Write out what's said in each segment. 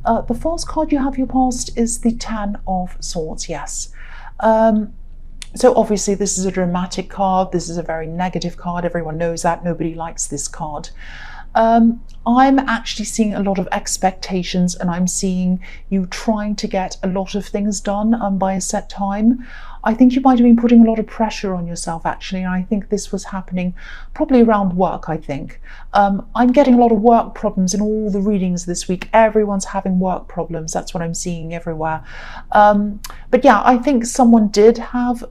The first card you have your past is the Ten of Swords, yes. So obviously this is a dramatic card. This is a very negative card. Everyone knows that. Nobody likes this card. I'm actually seeing a lot of expectations, and I'm seeing you trying to get a lot of things done by a set time. I think you might have been putting a lot of pressure on yourself, actually, and I think this was happening probably around work, I think. I'm getting a lot of work problems in all the readings this week. Everyone's having work problems. That's what I'm seeing everywhere. But yeah, I think someone did have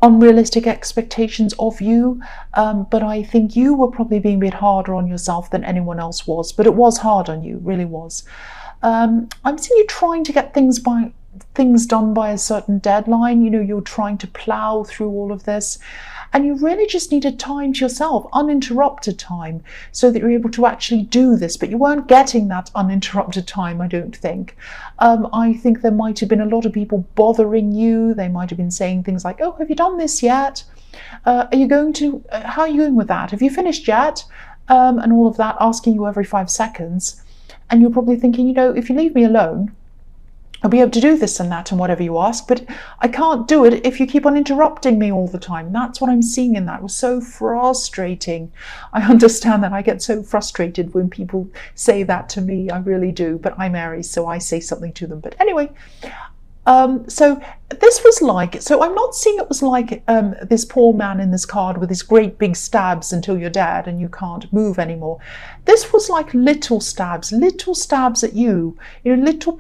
unrealistic expectations of you, but I think you were probably being a bit harder on yourself than anyone else was, but it was hard on you, really was. I'm seeing you trying to get things done by a certain deadline. You know, you're trying to plow through all of this, and you really just needed time to yourself, uninterrupted time, so that you're able to actually do this, but you weren't getting that uninterrupted time, I don't think. I think there might have been a lot of people bothering you. They might have been saying things like, oh, have you done this yet? Are you going to, how are you going with that? Have you finished yet? And all of that, asking you every 5 seconds. And you're probably thinking, you know, if you leave me alone, I'll be able to do this and that and whatever you ask, but I can't do it if you keep on interrupting me all the time. That's what I'm seeing in that. It was so frustrating. I understand that. I get so frustrated when people say that to me. I really do, but I'm Aries, so I say something to them. But anyway, so this was like, so I'm not seeing it was like this poor man in this card with his great big stabs until you're dead and you can't move anymore. This was like little stabs at you, you know, little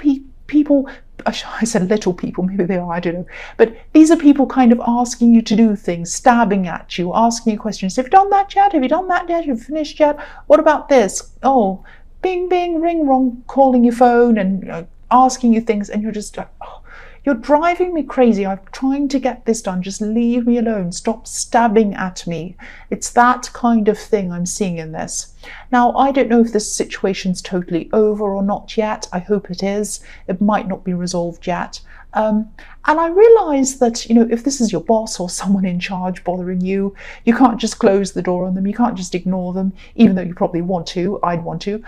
people, I said little people, maybe they are, I don't know, but these are people kind of asking you to do things, stabbing at you, asking you questions. Have you done that yet? Have you done that yet? Have you finished yet? What about this? Oh, bing, bing, ring, wrong, calling your phone and asking you things, and you're just like, oh, you're driving me crazy. I'm trying to get this done. Just leave me alone. Stop stabbing at me. It's that kind of thing I'm seeing in this. Now, I don't know if this situation's totally over or not yet. I hope it is. It might not be resolved yet. And I realise that, you know, if this is your boss or someone in charge bothering you, you can't just close the door on them. You can't just ignore them, even though you probably want to. I'd want to.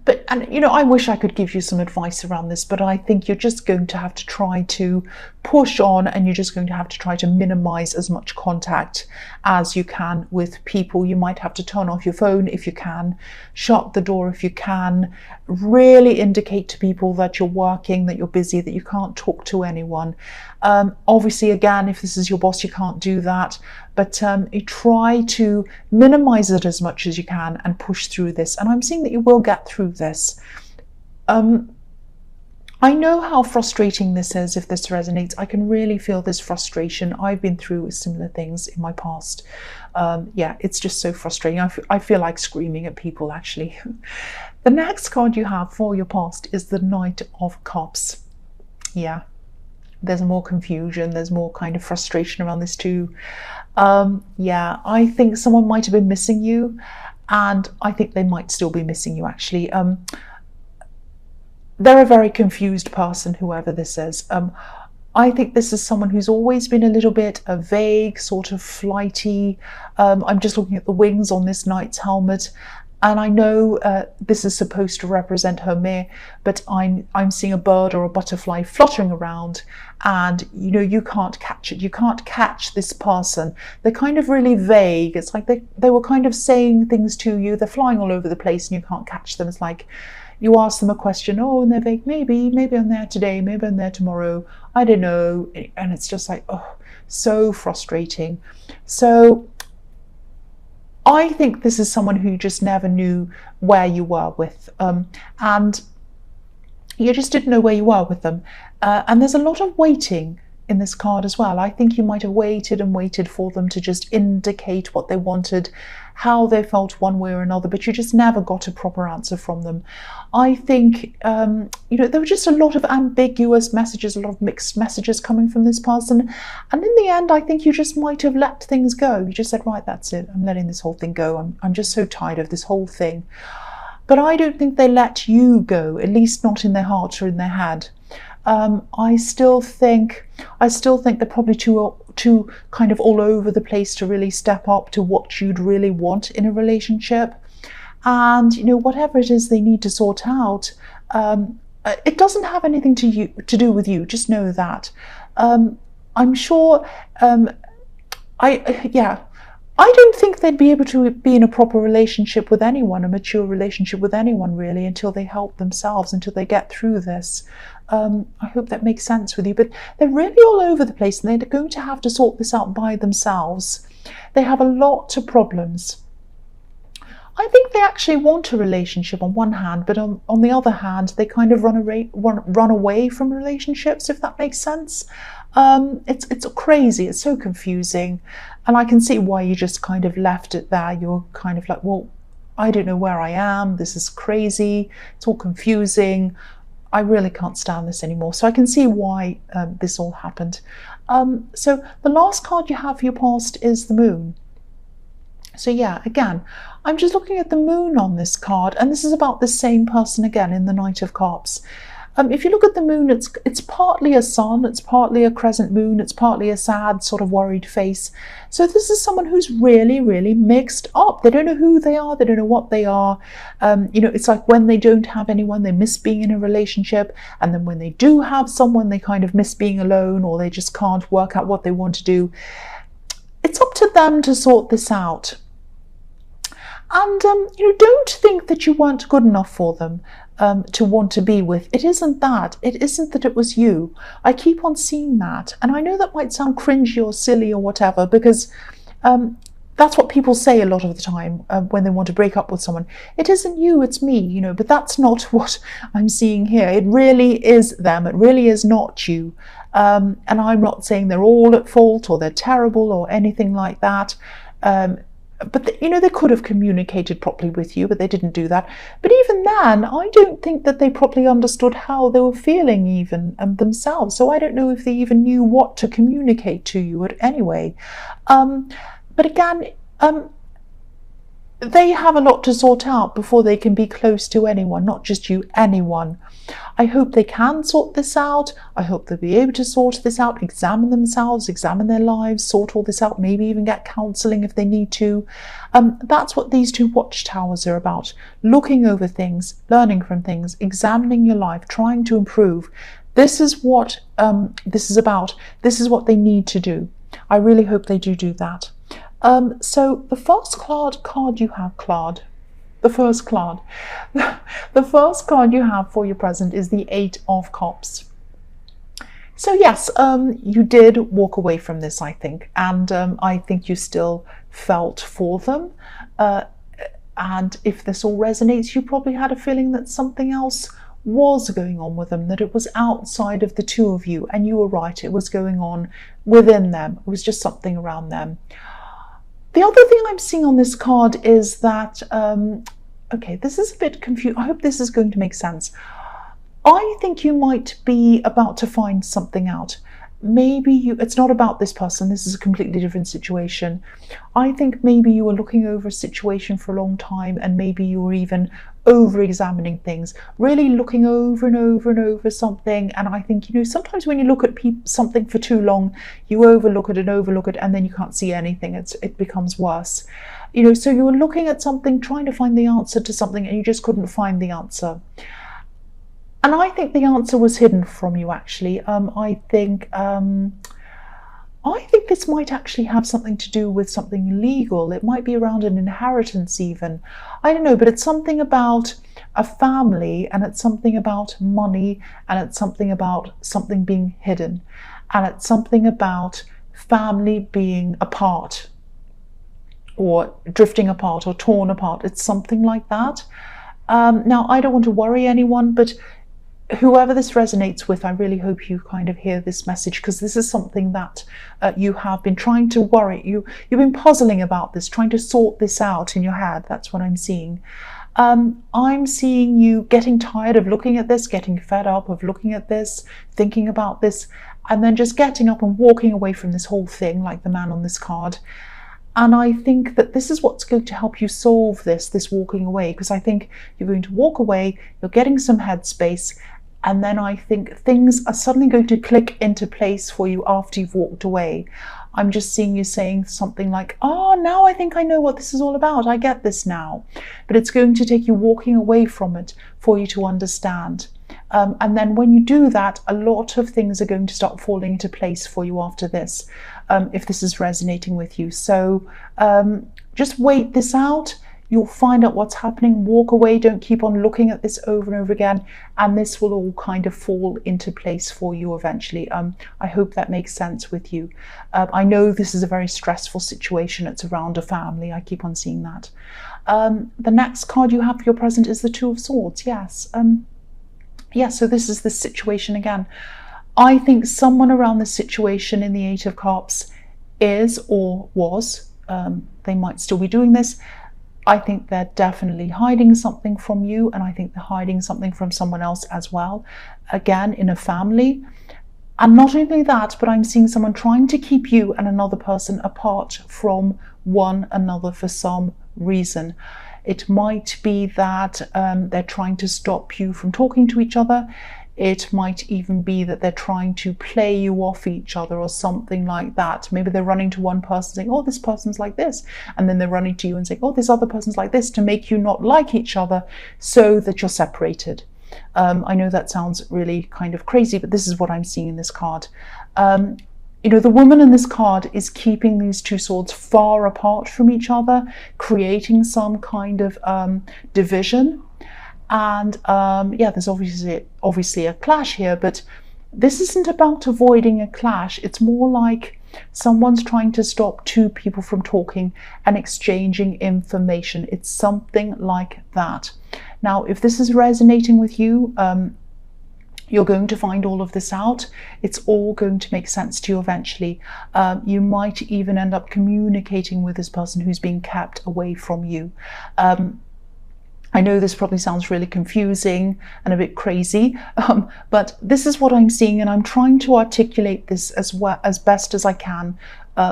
But, and you know, I wish I could give you some advice around this, but I think you're just going to have to try to push on, and you're just going to have to try to minimize as much contact as you can with people. You might have to turn off your phone if you can, shut the door if you can, really indicate to people that you're working, that you're busy, that you can't talk to anyone. Obviously, again, if this is your boss, you can't do that, but you try to minimize it as much as you can and push through this. And I'm seeing that you will get through this. I know how frustrating this is. If this resonates, I can really feel this frustration. I've been through similar things in my past. Yeah, it's just so frustrating. I feel like screaming at people, actually. The next card you have for your past is the Knight of Cups. Yeah, there's more confusion. There's more kind of frustration around this too. Yeah, I think someone might have been missing you, and I think they might still be missing you, actually. They're a very confused person, whoever this is. I think this is someone who's always been a little bit vague, sort of flighty. I'm just looking at the wings on this knight's helmet, and I know this is supposed to represent Homer, but I'm seeing a bird or a butterfly fluttering around, and you know, you can't catch it. You can't catch this person. They're kind of really vague. It's like they were kind of saying things to you. They're flying all over the place, and you can't catch them. It's like you ask them a question, oh, and they're vague, maybe I'm there today, maybe I'm there tomorrow, I don't know. And it's just like, oh, so frustrating. So I think this is someone who just never knew where you were with, and you just didn't know where you were with them. And there's a lot of waiting in this card as well. I think you might have waited and waited for them to just indicate what they wanted, how they felt one way or another, but you just never got a proper answer from them. I think, you know, there were just a lot of ambiguous messages, a lot of mixed messages coming from this person. And in the end, I think you just might have let things go. You just said, right, that's it. I'm letting this whole thing go. I'm just so tired of this whole thing. But I don't think they let you go, at least not in their heart or in their head. I still think they're probably too kind of all over the place to really step up to what you'd really want in a relationship. and whatever it is they need to sort out, it doesn't have anything to do with you. Just know that. I'm sure. I don't think they'd be able to be in a proper relationship with anyone, a mature relationship with anyone really, until they help themselves, until they get through this. I hope that makes sense with you. But they're really all over the place, and they're going to have to sort this out by themselves. They have a lot of problems. I think they actually want a relationship on one hand, but on the other hand, they kind of run away from relationships, if that makes sense. It's crazy. It's so confusing, and I can see why you just kind of left it there. You're kind of like, well, I don't know where I am. This is crazy. It's all confusing. I really can't stand this anymore. So I can see why this all happened. So the last card you have for your past is the Moon. So yeah, again, I'm just looking at the Moon on this card, and this is about the same person again in the Knight of Cups. If you look at the Moon, it's partly a sun, it's partly a crescent moon, it's partly a sad, sort of worried face. So this is someone who's really, really mixed up. They don't know who they are, they don't know what they are. It's like when they don't have anyone, they miss being in a relationship, and then when they do have someone, they kind of miss being alone, or they just can't work out what they want to do. It's up to them to sort this out. And don't think that you weren't good enough for them to want to be with. It isn't that. It isn't that it was you. I keep on seeing that. And I know that might sound cringy or silly or whatever, because that's what people say a lot of the time when they want to break up with someone. It isn't you, it's me, but that's not what I'm seeing here. It really is them. It really is not you. And I'm not saying they're all at fault or they're terrible or anything like that. But they could have communicated properly with you, but they didn't do that. But even then, I don't think that they properly understood how they were feeling even themselves. So I don't know if they even knew what to communicate to you anyway. But again, they have a lot to sort out before they can be close to anyone, not just you, anyone. I hope they can sort this out. I hope they'll be able to sort this out, examine themselves, examine their lives, sort all this out, maybe even get counselling if they need to. That's what these two watchtowers are about. Looking over things, learning from things, examining your life, trying to improve. This is what this is about. This is what they need to do. I really hope they do that. So the first card you have, the first card you have for your present is the Eight of Cups. So yes, you did walk away from this, I think, and I think you still felt for them. And if this all resonates, you probably had a feeling that something else was going on with them, that it was outside of the two of you, and you were right, it was going on within them. It was just something around them. The other thing I'm seeing on this card is that, okay, this is a bit confusing. I hope this is going to make sense. I think you might be about to find something out. Maybe it's not about this person. This is a completely different situation. I think maybe you were looking over a situation for a long time, and maybe you were even over-examining things, really looking over and over and over something. And I think, sometimes when you look at something for too long, you overlook it, and then you can't see anything. It becomes worse. So you were looking at something, trying to find the answer to something, and you just couldn't find the answer. And I think the answer was hidden from you, actually. I think this might actually have something to do with something legal. It might be around an inheritance even. I don't know, but it's something about a family, and it's something about money, and it's something about something being hidden, and it's something about family being apart, or drifting apart, or torn apart. It's something like that. Now, I don't want to worry anyone, but whoever this resonates with, I really hope you kind of hear this message, because this is something that you have been trying to worry. You've been puzzling about this, trying to sort this out in your head. That's what I'm seeing. I'm seeing you getting tired of looking at this, getting fed up of looking at this, thinking about this, and then just getting up and walking away from this whole thing, like the man on this card. And I think that this is what's going to help you solve this walking away, because I think you're going to walk away, you're getting some headspace, and then I think things are suddenly going to click into place for you after you've walked away. I'm just seeing you saying something like, oh, now I think I know what this is all about. I get this now. But it's going to take you walking away from it for you to understand. And then when you do that, a lot of things are going to start falling into place for you after this, if this is resonating with you. So just wait this out. You'll find out what's happening, walk away, don't keep on looking at this over and over again, and this will all kind of fall into place for you eventually. I hope that makes sense with you. I know this is a very stressful situation. It's around a family. I keep on seeing that. The next card you have for your present is the Two of Swords. Yes. So this is the situation again. I think someone around this situation in the Eight of Cups is or was, they might still be doing this. I think they're definitely hiding something from you, and I think they're hiding something from someone else as well, again in a family. And not only that, but I'm seeing someone trying to keep you and another person apart from one another for some reason. It might be that they're trying to stop you from talking to each other. It might even be that they're trying to play you off each other or something like that. Maybe they're running to one person saying, oh, this person's like this. And then they're running to you and saying, oh, this other person's like this, to make you not like each other so that you're separated. I know that sounds really kind of crazy, but this is what I'm seeing in this card. You know, the woman in this card is keeping these two swords far apart from each other, creating some kind of division. And yeah, there's obviously a clash here, but this isn't about avoiding a clash. It's more like someone's trying to stop two people from talking and exchanging information. It's something like that. Now, if this is resonating with you, you're going to find all of this out. It's all going to make sense to you eventually. You might even end up communicating with this person who's being kept away from you. I know this probably sounds really confusing and a bit crazy, but this is what I'm seeing, and I'm trying to articulate this as best as I can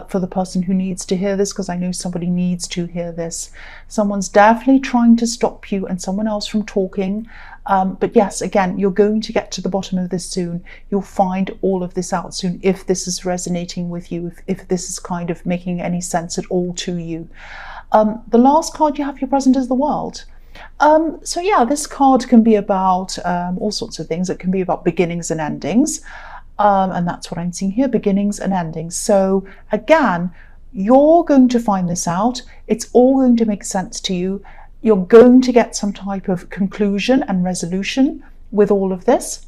for the person who needs to hear this, because I know somebody needs to hear this. Someone's definitely trying to stop you and someone else from talking. But yes, again, you're going to get to the bottom of this soon. You'll find all of this out soon if this is resonating with you, if this is kind of making any sense at all to you. The last card you have for your present is the World. So yeah, this card can be about all sorts of things. It can be about beginnings and endings. And that's what I'm seeing here, beginnings and endings. So again, you're going to find this out. It's all going to make sense to you. You're going to get some type of conclusion and resolution with all of this.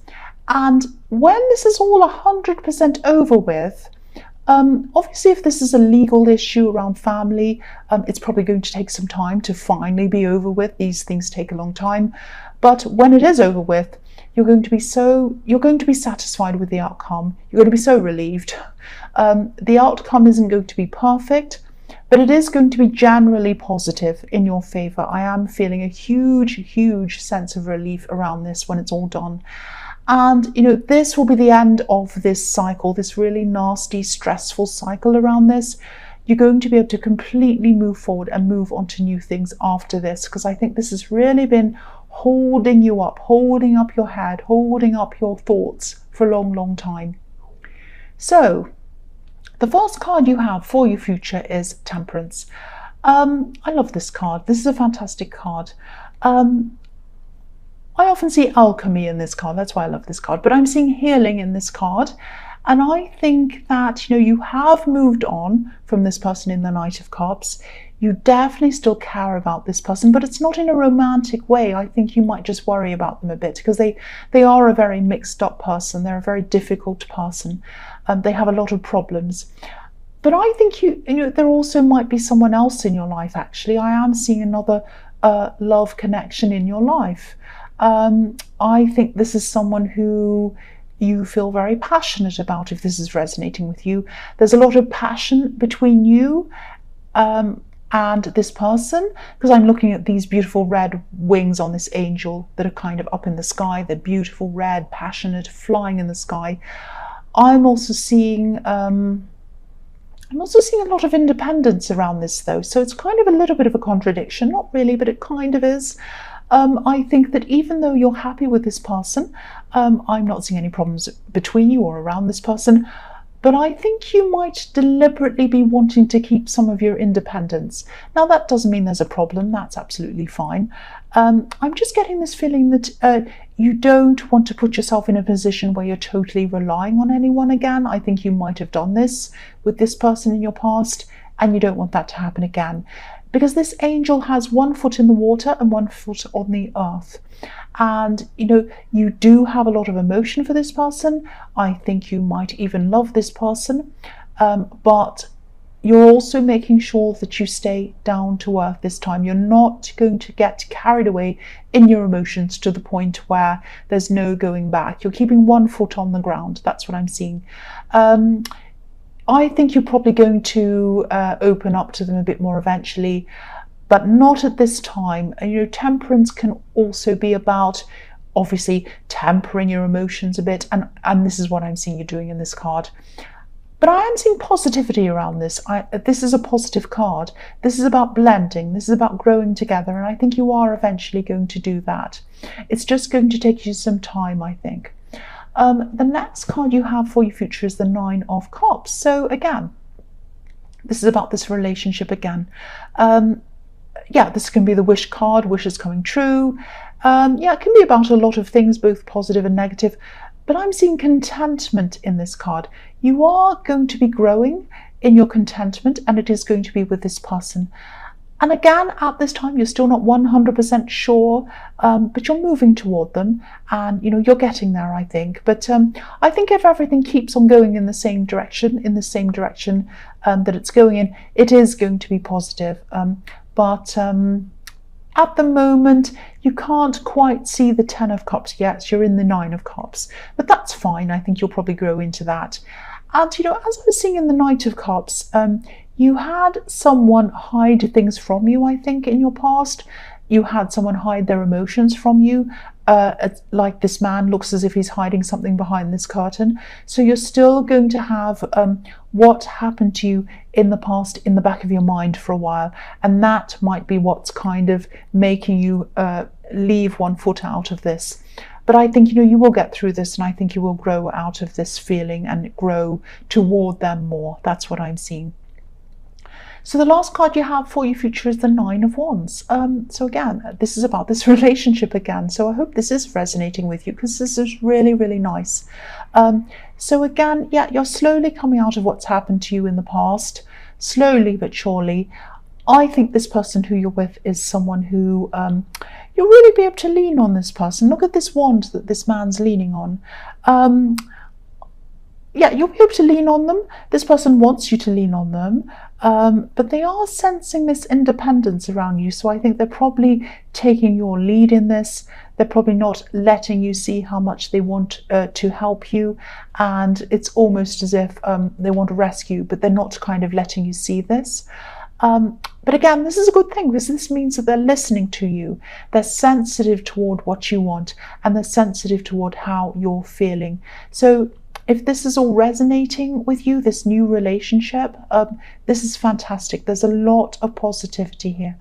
And when this is all 100% over with, obviously, if this is a legal issue around family, it's probably going to take some time to finally be over with. These things take a long time. But when it is over with, you're going to be satisfied with the outcome. You're going to be so relieved. The outcome isn't going to be perfect, but it is going to be generally positive in your favor. I am feeling a huge sense of relief around this when it's all done. And, you know, this will be the end of this cycle, this really nasty, stressful cycle around this. You're going to be able to completely move forward and move on to new things after this, because I think this has really been holding you up, holding up your head, holding up your thoughts for a long time. So, the first card you have for your future is Temperance. I love this card. This is a fantastic card. I often see alchemy in this card, that's why I love this card, but I'm seeing healing in this card. And I think that, you know, you have moved on from this person in the Knight of Cups. You definitely still care about this person, but it's not in a romantic way. I think you might just worry about them a bit, because they are a very mixed up person. They're a very difficult person. They have a lot of problems. But I think you know, there also might be someone else in your life, actually. I am seeing another love connection in your life. I think this is someone who you feel very passionate about, if this is resonating with you. There's a lot of passion between you and this person, because I'm looking at these beautiful red wings on this angel that are kind of up in the sky. They're beautiful, red, passionate, flying in the sky. I'm also seeing a lot of independence around this, though. So it's kind of a little bit of a contradiction. Not really, but it kind of is. I think that even though you're happy with this person, I'm not seeing any problems between you or around this person, but I think you might deliberately be wanting to keep some of your independence. Now, that doesn't mean there's a problem. That's absolutely fine. I'm just getting this feeling that you don't want to put yourself in a position where you're totally relying on anyone again. I think you might have done this with this person in your past, and you don't want that to happen again. Because this angel has one foot in the water and one foot on the earth. And, you know, you do have a lot of emotion for this person. I think you might even love this person. But you're also making sure that you stay down to earth this time. You're not going to get carried away in your emotions to the point where there's no going back. You're keeping one foot on the ground. That's what I'm seeing. I think you're probably going to open up to them a bit more eventually, but not at this time. You know, temperance can also be about obviously tempering your emotions a bit, and this is what I'm seeing you doing in this card. But I am seeing positivity around this. This is a positive card. This is about blending. This is about growing together, and I think you are eventually going to do that. It's just going to take you some time, I think. The next card you have for your future is the Nine of Cups. So again, this is about this relationship again. Yeah, this can be the wish card, wishes coming true. Yeah, it can be about a lot of things, both positive and negative. But I'm seeing contentment in this card. You are going to be growing in your contentment, and it is going to be with this person. And again, at this time, you're still not 100% sure, but you're moving toward them, and you know you're getting there, I think. But I think if everything keeps on going in the same direction, that it's going in, it is going to be positive. But at the moment, you can't quite see the Ten of Cups yet. You're in the Nine of Cups, but that's fine. I think you'll probably grow into that. And you know, as I was seeing in the Knight of Cups, you had someone hide things from you, I think, in your past. You had someone hide their emotions from you. Like this man looks as if he's hiding something behind this curtain. So you're still going to have what happened to you in the past in the back of your mind for a while. And that might be what's kind of making you leave one foot out of this. But I think, you know, you will get through this, and I think you will grow out of this feeling and grow toward them more. That's what I'm seeing. So the last card you have for your future is the Nine of Wands. So again, this is about this relationship again. So I hope this is resonating with you, because this is really, really nice. So again, yeah, you're slowly coming out of what's happened to you in the past, slowly but surely. I think this person who you're with is someone who you'll really be able to lean on this person. Look at this wand that this man's leaning on. Yeah, you'll be able to lean on them. This person wants you to lean on them, but they are sensing this independence around you. So I think they're probably taking your lead in this. They're probably not letting you see how much they want to help you. And it's almost as if they want to rescue, but they're not kind of letting you see this. But again, this is a good thing, because this means that they're listening to you. They're sensitive toward what you want, and they're sensitive toward how you're feeling. So if this is all resonating with you, this new relationship, this is fantastic. There's a lot of positivity here.